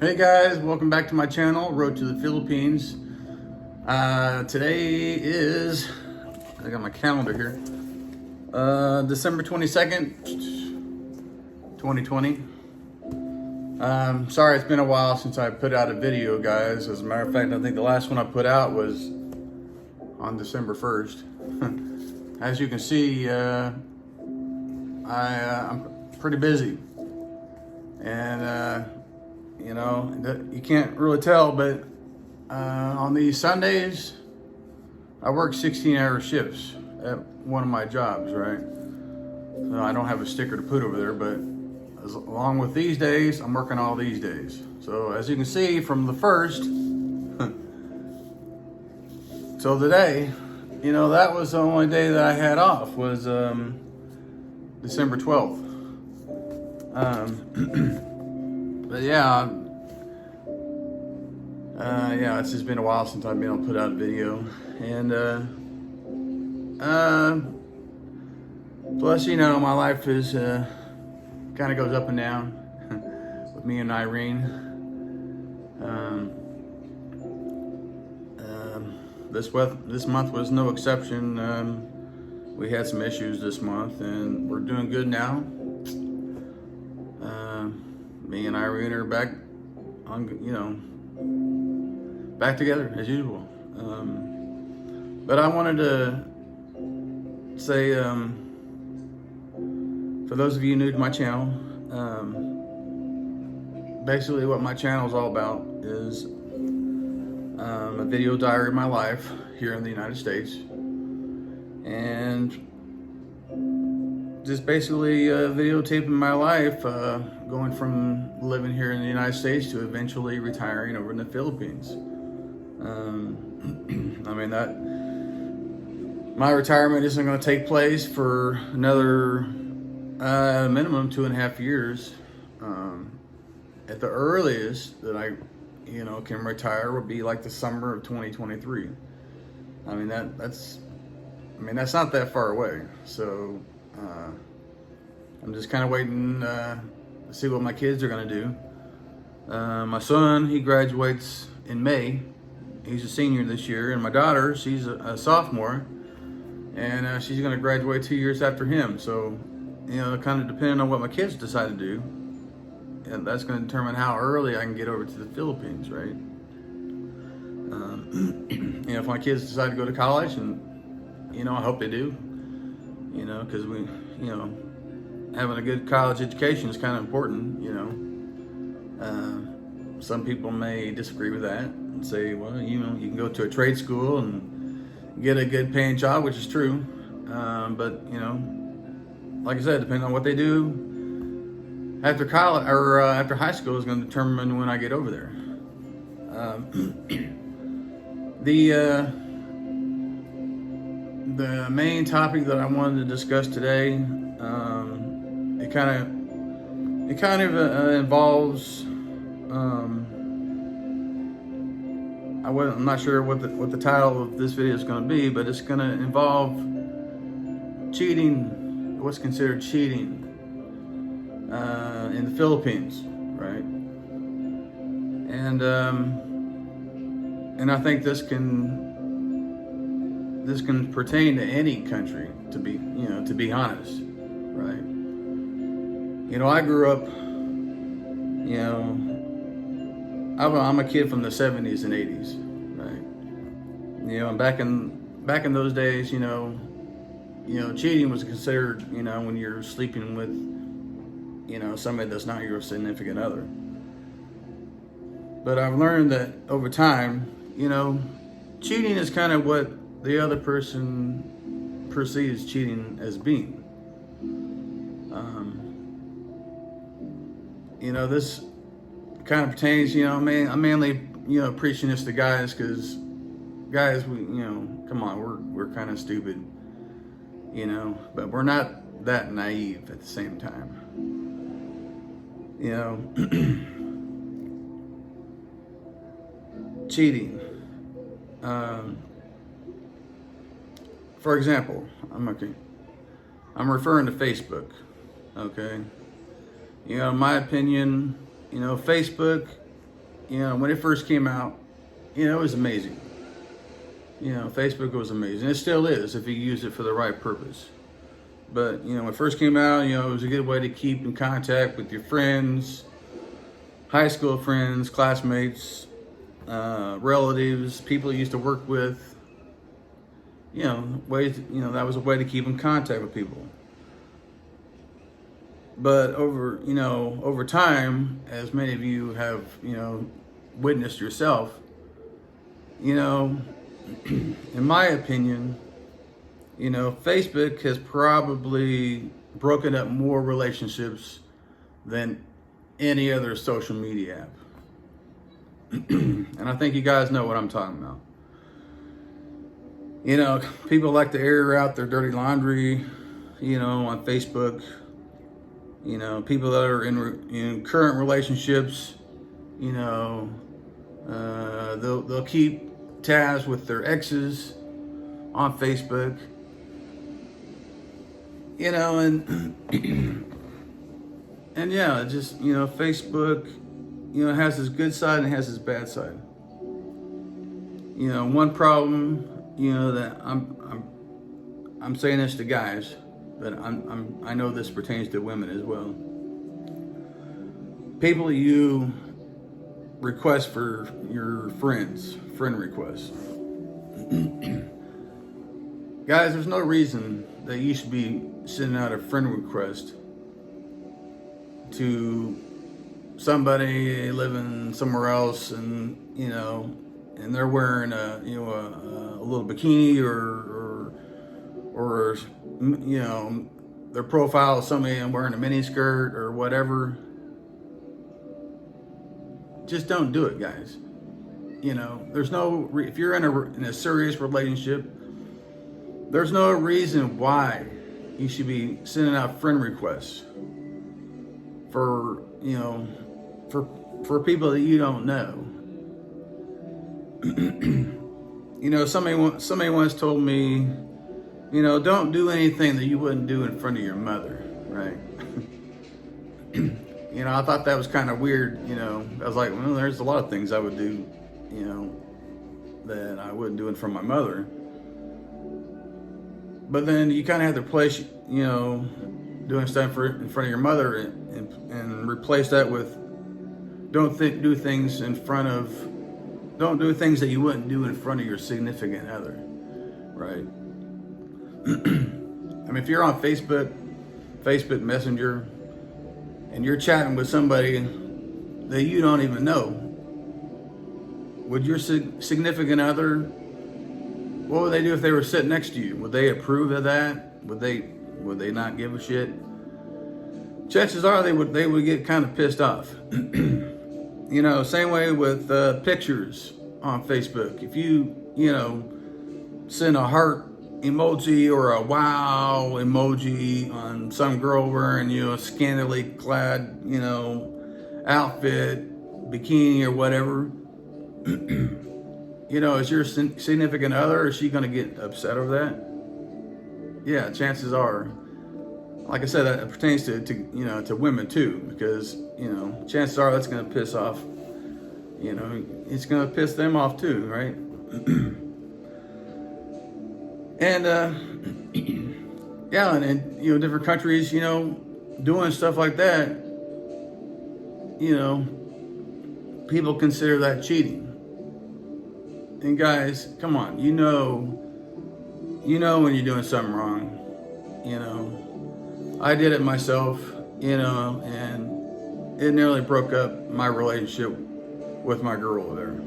Hey guys, welcome back to my channel, Road to the Philippines. Today is, I got my calendar here, December 22nd, 2020. Sorry it's been a while since I put out a video, guys. As a matter of fact, I think the last one I put out was on December 1st. As you can see, I'm pretty busy. And you know, you can't really tell, but on these Sundays, I work 16-hour shifts at one of my jobs, right? So I don't have a sticker to put over there, but along with these days, I'm working all these days. So as you can see from the first, so today, you know, that was the only day that I had off was December 12th. But yeah, it's just been a while since I've been able to put out a video, and plus, you know, my life is kind of goes up and down with me and Irene. This month was no exception. We had some issues this month, and we're doing good now. Me and Irene are back on, you know, back together as usual. But I wanted to say, for those of you new to my channel, basically what my channel is all about is a video diary of my life here in the United States, and just basically videotaping my life, going from living here in the United States to eventually retiring over in the Philippines. I mean, that my retirement isn't going to take place for another minimum 2.5 years. At the earliest that I, you know, can retire would be like the summer of 2023. I mean, that's not that far away. So I'm just kind of waiting to see what my kids are going to do. My son, he graduates in May. He's a senior this year, and my daughter, she's a sophomore, and she's going to graduate 2 years after him. So, you know, kind of depending on what my kids decide to do, and that's going to determine how early I can get over to the Philippines, right? You know, if my kids decide to go to college, and, you know, I hope they do, you know, because we, you know, having a good college education is kind of important, you know. Some people may disagree with that and say, well, you know, you can go to a trade school and get a good paying job, which is true. But, you know, like I said, depending on what they do after college or after high school is going to determine when I get over there. The main topic that I wanted to discuss today, it kind of involves. I'm not sure what the title of this video is going to be, but it's going to involve cheating, what's considered cheating in the Philippines, right? And I think this can pertain to any country, to be honest, right? You know, I grew up, you know, I'm a kid from the 70s and 80s, right? You know, and back in those days, you know, cheating was considered, you know, when you're sleeping with, you know, somebody that's not your significant other. But I've learned that over time, you know, cheating is kind of what the other person perceives cheating as being. You know, this kind of pertains, you know, I'm mainly, you know, preaching this to guys, because guys, we, you know, come on, we're kind of stupid, you know, but we're not that naive at the same time, you know. Cheating, for example, I'm referring to Facebook, okay? You know, in my opinion, you know, Facebook when it first came out, it was amazing. Facebook was amazing. It still is if you use it for the right purpose. But, when it first came out, it was a good way to keep in contact with your friends, high school friends, classmates, relatives, people you used to work with. Ways, that was a way to keep in contact with people. But over time, as many of you have, witnessed yourself, in my opinion, Facebook has probably broken up more relationships than any other social media app. And I think you guys know what I'm talking about. People like to air out their dirty laundry, on Facebook. People that are in current relationships, they'll keep tabs with their exes on Facebook. And and yeah, just Facebook, has its good side and has its bad side. One problem, that I'm saying this to guys, but I know this pertains to women as well. People you request for your friend requests. Guys, there's no reason that you should be sending out a friend request to somebody living somewhere else, and and they're wearing a little bikini or their profile is somebody wearing a mini skirt or whatever. Just don't do it, guys. There's no if you're in a serious relationship, there's no reason why you should be sending out friend requests for people that you don't know. Somebody once told me, don't do anything that you wouldn't do in front of your mother, right? I thought that was kind of weird. I was like, well, there's a lot of things I would do, that I wouldn't do in front of my mother. But then you kind of have to replace, doing stuff in front of your mother and replace that with don't do things that you wouldn't do in front of your significant other, right? I mean, if you're on Facebook Messenger, and you're chatting with somebody that you don't even know, would your significant other, what would they do if they were sitting next to you? Would they approve of that? Would they not give a shit? Chances are they would get kind of pissed off. Same way with pictures on Facebook. If you send a heart emoji or a wow emoji on some girl wearing a scantily clad outfit, bikini or whatever, is your significant other, is she going to get upset over that? Yeah, chances are. Like I said, that pertains to women too, because chances are that's going to piss off, it's going to piss them off too, right? And yeah, and different countries, doing stuff like that, people consider that cheating. And guys, come on, when you're doing something wrong. I did it myself, and it nearly broke up my relationship with my girl over there.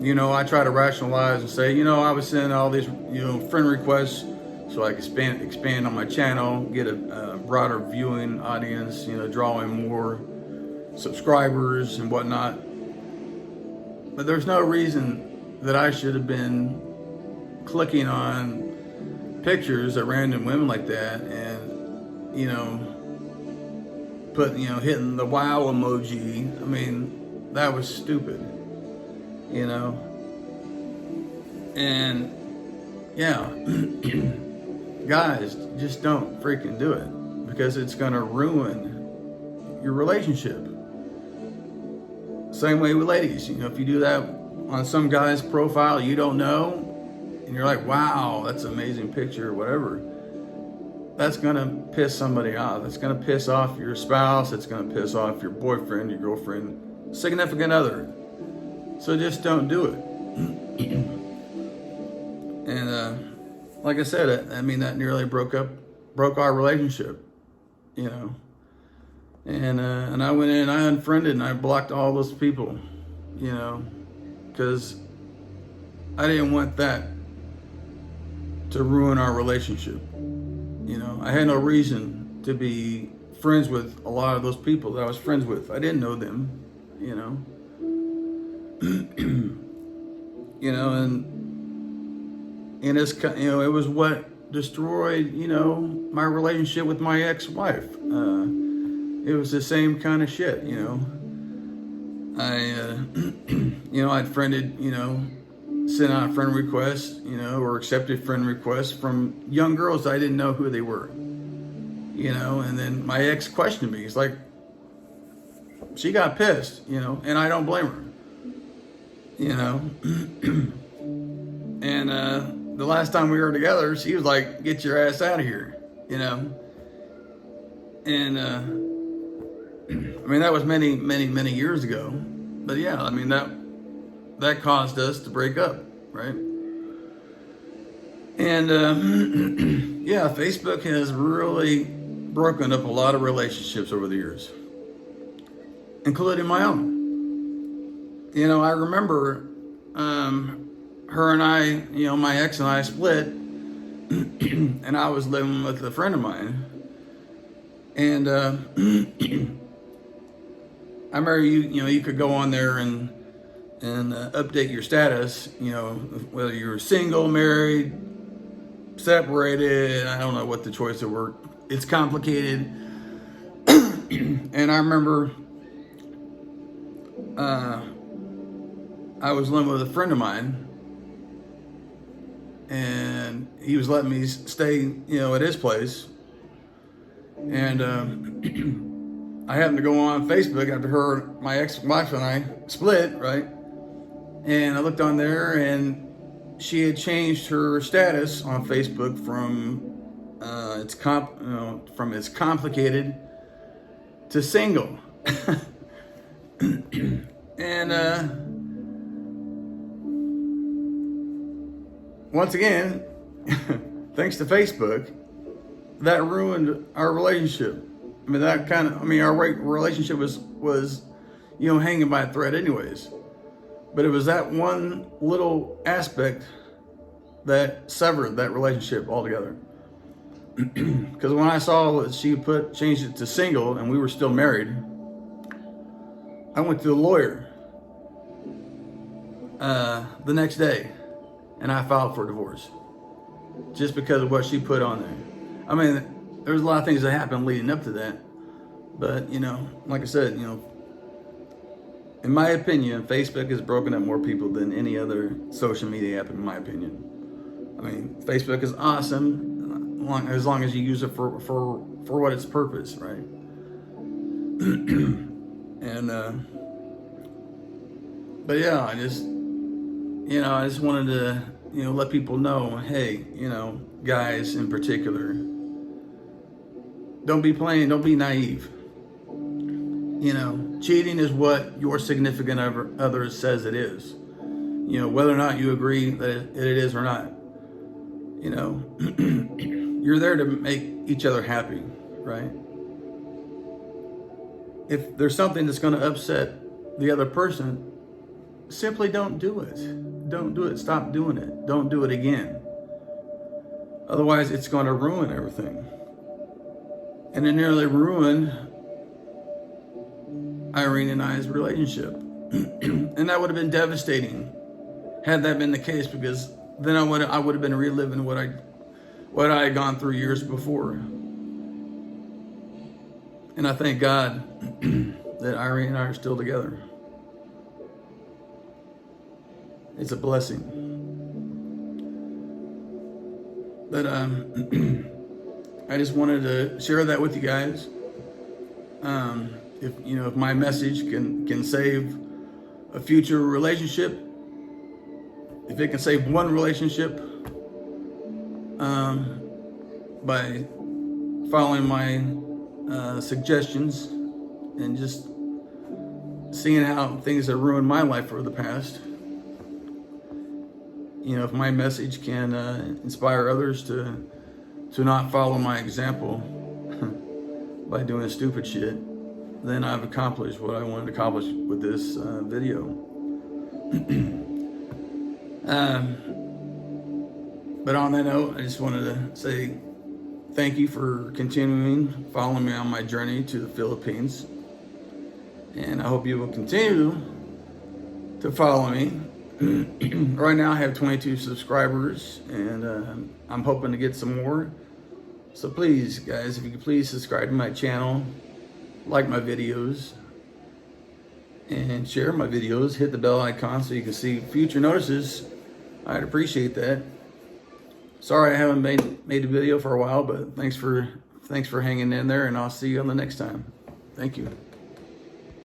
I try to rationalize and say, I was sending all these, friend requests so I could expand on my channel, get a broader viewing audience, drawing more subscribers and whatnot. But there's no reason that I should have been clicking on pictures of random women like that and, hitting the wow emoji. I mean, that was stupid. And yeah, guys, just don't freaking do it, because it's going to ruin your relationship. Same way with ladies. You know, if you do that on some guy's profile you don't know, and you're like, wow, that's an amazing picture or whatever, that's gonna piss somebody off. It's gonna piss off your spouse. It's gonna piss off your boyfriend, your girlfriend, significant other. So just don't do it. And like I said, I mean, that nearly broke our relationship, you know. And I went in, I unfriended, and I blocked all those people, you know, because I didn't want that to ruin our relationship. You know, I had no reason to be friends with a lot of those people that I was friends with. I didn't know them, you know. You know, and it's, you know, it was what destroyed, you know, my relationship with my ex-wife. It was the same kind of shit, you know. You know, I'd friended, you know, sent out friend requests, you know, or accepted friend requests from young girls I didn't know who they were, you know. And then my ex questioned me. He's like, she got pissed, you know, and I don't blame her, you know. And the last time we were together, she was like, get your ass out of here, you know. And I mean, that was many, many, many years ago. But yeah, I mean, that caused us to break up, right? And yeah, Facebook has really broken up a lot of relationships over the years, including my own. You know, I remember her and I, you know, my ex and I split, and I was living with a friend of mine. And I remember you know, you could go on there and update your status, you know, whether you're single, married, separated. I don't know what the choice of word. It's complicated. And I remember I was living with a friend of mine, and he was letting me stay, you know, at his place. And I happened to go on Facebook after my ex-wife and I split, right? And I looked on there, and she had changed her status on Facebook from it's complicated to single. And once again, thanks to Facebook, that ruined our relationship. I mean, our relationship was, you know, hanging by a thread anyways. But it was that one little aspect that severed that relationship altogether. Because when I saw that she changed it to single and we were still married, I went to the lawyer the next day, and I filed for divorce just because of what she put on there. I mean, there was a lot of things that happened leading up to that, but, you know, like I said, you know, in my opinion, Facebook has broken up more people than any other social media app, in my opinion. I mean, Facebook is awesome as long as you use it for what its purpose, right? And but yeah, I just wanted to, you know, let people know, hey, you know, guys in particular, don't be naive. You know, cheating is what your significant other says it is. You know, whether or not you agree that it is or not. You know, you're there to make each other happy, right? If there's something that's going to upset the other person, simply don't do it. Don't do it. Stop doing it. Don't do it again. Otherwise, it's going to ruin everything. And it nearly ruined Irene and I's relationship. And that would have been devastating had that been the case, because then I would have been reliving what I had gone through years before. And I thank God that Irene and I are still together. It's a blessing. But I just wanted to share that with you guys. If my message can save a future relationship, if it can save one relationship by following my suggestions and just seeing how things have ruined my life for the past. You know, if my message can inspire others to not follow my example by doing stupid shit, then I've accomplished what I wanted to accomplish with this video. But on that note, I just wanted to say thank you for continuing following me on my journey to the Philippines. And I hope you will continue to follow me. Right now I have 22 subscribers, and I'm hoping to get some more. So please, guys, if you could please subscribe to my channel, like my videos, and share my videos. Hit the bell icon so you can see future notices. I'd appreciate that. Sorry I haven't made a video for a while, but thanks for hanging in there, and I'll see you on the next time. Thank you.